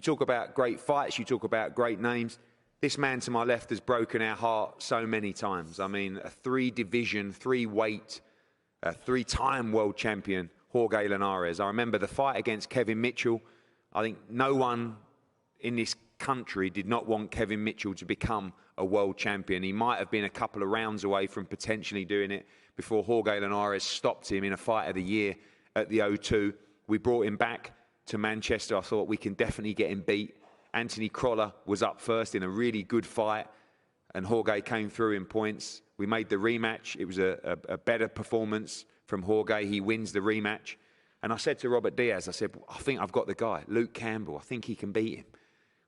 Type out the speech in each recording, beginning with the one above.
talk about great fights, you talk about great names. This man to my left has broken our heart so many times. I mean, a three-division, three-weight, three-time world champion, Jorge Linares. I remember the fight against Kevin Mitchell. I think no one in this country did not want Kevin Mitchell to become a world champion. He might have been a couple of rounds away from potentially doing it before Jorge Linares stopped him in a fight of the year at the O2. We brought him back to Manchester. I thought we can definitely get him beat. Anthony Crolla was up first in a really good fight, and Jorge came through in points. We made the rematch. It was a better performance from Jorge. He wins the rematch. And I said to Robert Diaz, I said, I think I've got the guy, Luke Campbell. I think he can beat him.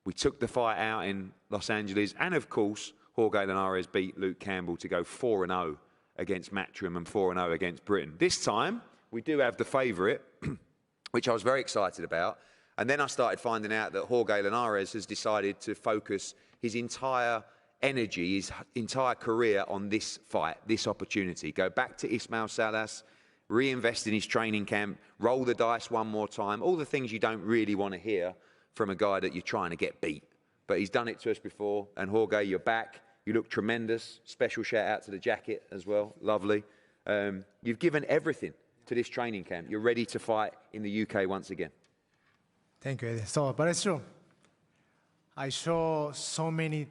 We took the fight out in Los Angeles. And of course, Jorge Linares beat Luke Campbell to go 4-0 against Matchroom and 4-0 against Britain. This time, we do have the favourite, which I was very excited about. And then I started finding out that Jorge Linares has decided to focus his entire energy, his entire career on this fight, this opportunity. Go back to Ismael Salas, reinvest in his training camp, roll the dice one more time, all the things you don't really want to hear from a guy that you're trying to get beat. But he's done it to us before. And Jorge, you're back. You look tremendous. Special shout out to the jacket as well. Lovely. You've given everything to this training camp. You're ready to fight in the UK once again. Thank you, Eddie. But it's true. I show so many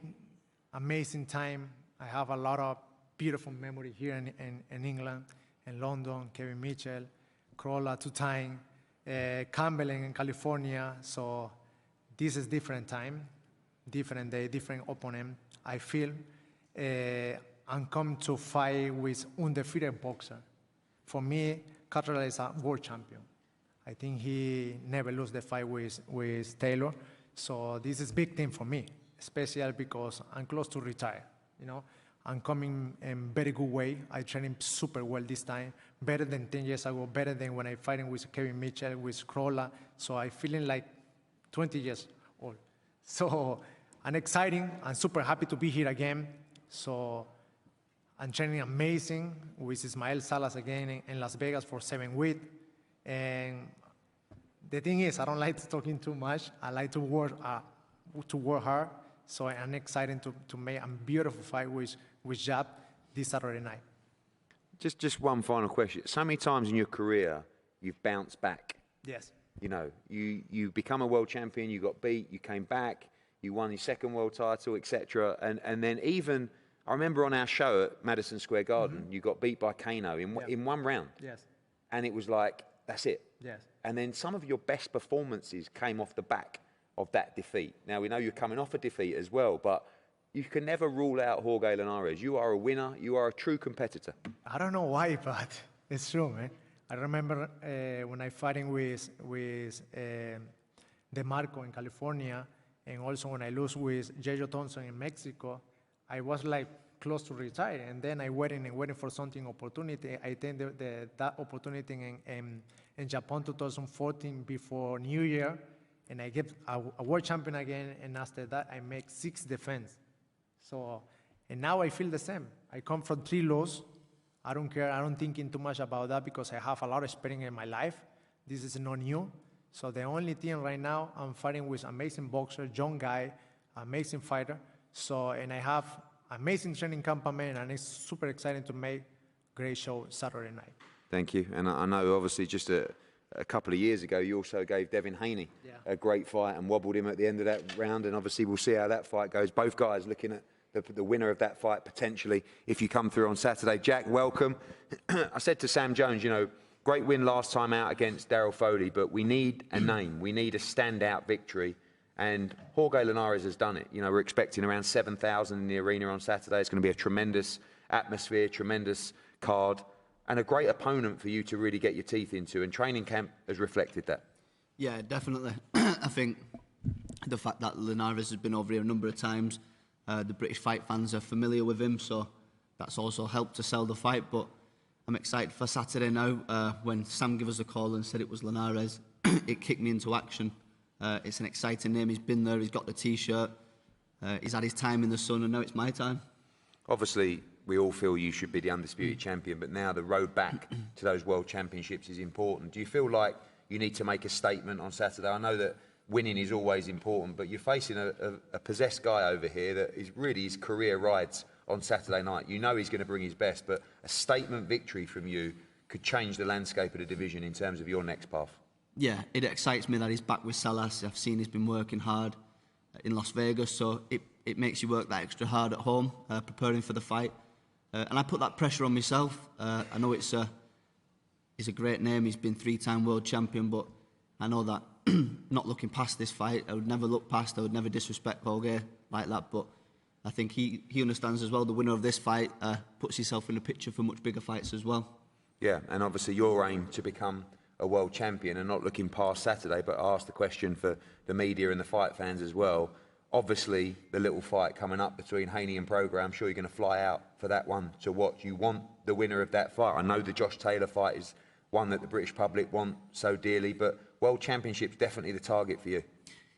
amazing time. I have a lot of beautiful memory here in England, in London, Kevin Mitchell, Crolla, two-time, Campbell in California. So this is different time, different day, different opponent. I feel I'm come to fight with undefeated boxer. For me, Catteral is a world champion. I think he never lose the fight with Taylor. So this is big thing for me, especially because I'm close to retire. You know, I'm coming in very good way. I train him super well this time, better than 10 years ago, better than when I fighting with Kevin Mitchell, with Crolla. So I'm feeling like 20 years old. So I'm exciting. I'm super happy to be here again. So I'm training amazing with Ismael Salas again in Las Vegas for 7 weeks. And the thing is, I don't like talking too much. I like to work hard. So I'm excited to make a beautiful fight with Jab this Saturday night. Just one final question. So many times in your career, you've bounced back. Yes. You know, you become a world champion, you got beat, you came back, you won your second world title, etc. And then even, I remember on our show at Madison Square Garden, you got beat by Kano in one round. Yes. And it was like, that's it. Yes. And then some of your best performances came off the back of that defeat. Now, we know you're coming off a defeat as well, but you can never rule out Jorge Linares. You are a winner. You are a true competitor. I don't know why, but it's true, man. I remember when I fighting with DeMarco in California, and also when I lose with Jejo Thompson in Mexico, I was like close to retire, and then I waiting for something opportunity. I think that opportunity in Japan 2014 before New Year, and I get a world champion again, and after that I make 6 defense. So, and now I feel the same. I come from 3 losses. I don't care. I don't thinking too much about that because I have a lot of experience in my life. This is not new. So the only thing right now, I'm fighting with amazing boxer, young guy, amazing fighter. So, and I have amazing training campaign, and it's super exciting to make great show Saturday night. Thank you. And I know obviously just a couple of years ago, you also gave Devin Haney a great fight and wobbled him at the end of that round. And obviously we'll see how that fight goes. Both guys looking at the winner of that fight potentially if you come through on Saturday. Jack, welcome. I said to Sam Jones, you know, great win last time out against Daryl Foley, but we need a name. We need a standout victory. And Jorge Linares has done it. You know, we're expecting around 7,000 in the arena on Saturday. It's going to be a tremendous atmosphere, tremendous card, and a great opponent for you to really get your teeth into. And training camp has reflected that. Yeah, definitely. I think the fact that Linares has been over here a number of times, the British fight fans are familiar with him, so that's also helped to sell the fight. But I'm excited for Saturday now. When Sam gave us a call and said it was Linares, it kicked me into action. It's an exciting name. He's been there. He's got the T-shirt. He's had his time in the sun, and now it's my time. Obviously, we all feel you should be the undisputed champion, but now the road back to those world championships is important. Do you feel like you need to make a statement on Saturday? I know that winning is always important, but you're facing a possessed guy over here that is really his career rides on Saturday night. You know he's going to bring his best, but a statement victory from you could change the landscape of the division in terms of your next path. Yeah, it excites me that he's back with Salas. I've seen he's been working hard in Las Vegas, so it makes you work that extra hard at home, preparing for the fight. And I put that pressure on myself. I know he's a great name. He's been 3-time world champion, but I know that not looking past this fight, I would never look past. I would never disrespect Jorge like that. But I think he understands as well. The winner of this fight puts himself in the picture for much bigger fights as well. Yeah, and obviously your aim to become a world champion, and not looking past Saturday, but I asked the question for the media and the fight fans as well. Obviously, the little fight coming up between Haney and Prograis, I'm sure you're going to fly out for that one to watch. You want the winner of that fight. I know the Josh Taylor fight is one that the British public want so dearly, but World Championship's definitely the target for you.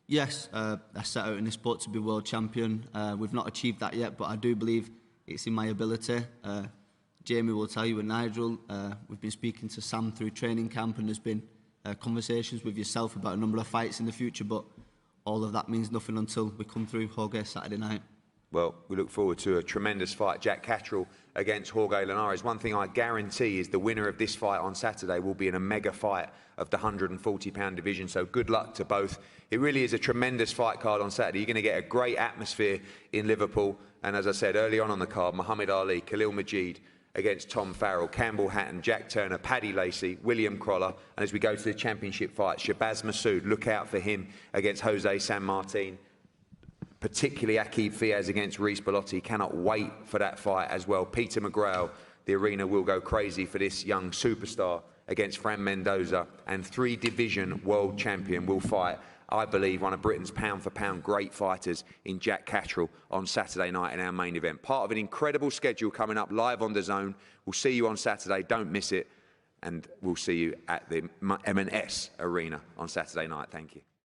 Yes, I set out in this sport to be world champion. We've not achieved that yet, but I do believe it's in my ability. Jamie will tell you, and Nigel, we've been speaking to Sam through training camp, and there's been conversations with yourself about a number of fights in the future, but all of that means nothing until we come through Jorge Saturday night. Well, we look forward to a tremendous fight. Jack Catteral against Jorge Linares. One thing I guarantee is the winner of this fight on Saturday will be in a mega fight of the 140-pound division, so good luck to both. It really is a tremendous fight card on Saturday. You're going to get a great atmosphere in Liverpool, and as I said early on the card, Muhammad Ali, Khalil Majid against Tom Farrell, Campbell Hatton, Jack Turner, Paddy Lacey, William Crolla, and as we go to the championship fight, Shabazz Massoud, look out for him against Jose San Martin. Particularly Aqib Fiaz against Reece Bellotti. Cannot wait for that fight as well. Peter McGrail, the arena will go crazy for this young superstar against Fran Mendoza. And 3-division world champion will fight, I believe, one of Britain's pound-for-pound great fighters in Jack Catteral on Saturday night in our main event. Part of an incredible schedule coming up live on DAZN. We'll see you on Saturday. Don't miss it. And we'll see you at the M&S arena on Saturday night. Thank you.